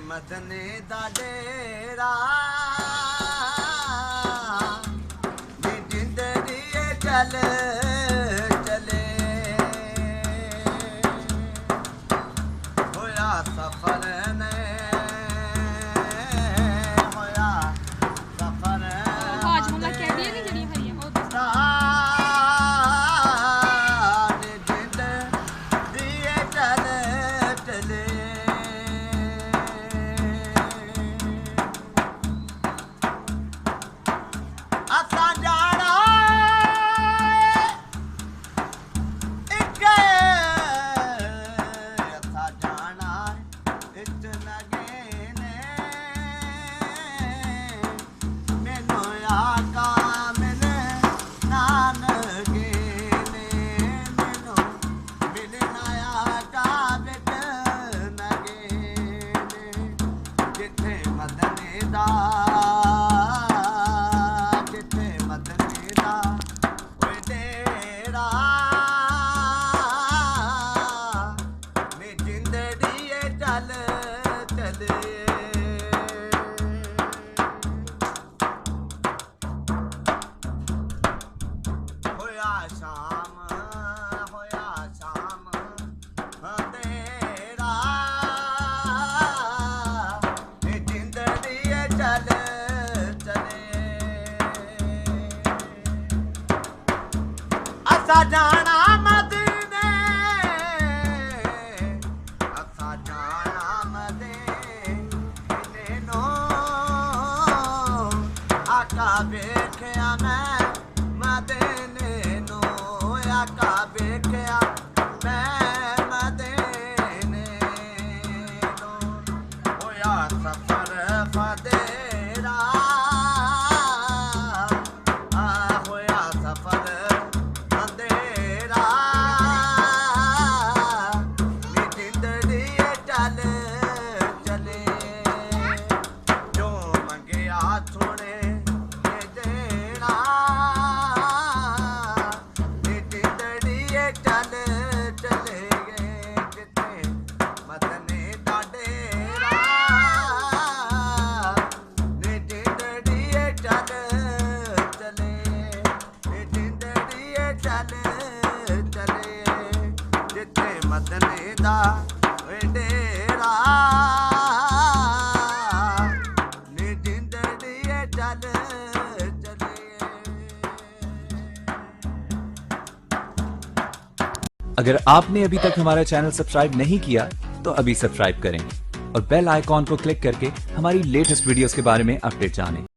ਮਦਨੇ ਦਾ ਡੇਰਾ ਨੀ ਜਿੰਦੜੀ ਚੱਲ ਚਲੇ ਹੋਇਆ ਸਫਰ ਨੇ ਹੋਇਆ ਸਫਰ ਹਾਜਮੁਲਾ ਕਹਿੰਦੀ ਨਹੀਂ ਜਿਹੜੀਆਂ ਹਰੀਆਂ ਉਹ ਦੱਸ ਨੀ ਜਿੰਦੜੀ ਚੱਲ ਚਲੇ ਅਸਾਂ ਜਾਣਾ ਮਦੀਨੇ ਅਸਾਂ ਜਾਣਾ ਮਦੀਨੇ ਨੂੰ ਆਕਾ ਵੇਖਿਆ ਮੈਂ ਮਦੀਨੇ ਨੂੰ ਆਕਾ ਵੇਖਿਆ ਮੈਂ ਮਦੀਨੇ ਨੂੰ ਹੋਇਆ ਸਫਰ ਫਦੇਰਾ ਹੋਇਆ ਸਫਰ ਮਦਨੇ ਦਾ ਡੇਰਾ ਨੀ ਜਿੰਦੜੀ ਚੱਲ ਚਲੇ। अगर आपने अभी तक हमारा चैनल सब्सक्राइब नहीं किया तो अभी सब्सक्राइब करें और बेल आइकॉन को क्लिक करके हमारी लेटेस्ट वीडियोस के बारे में अपडेट जानें।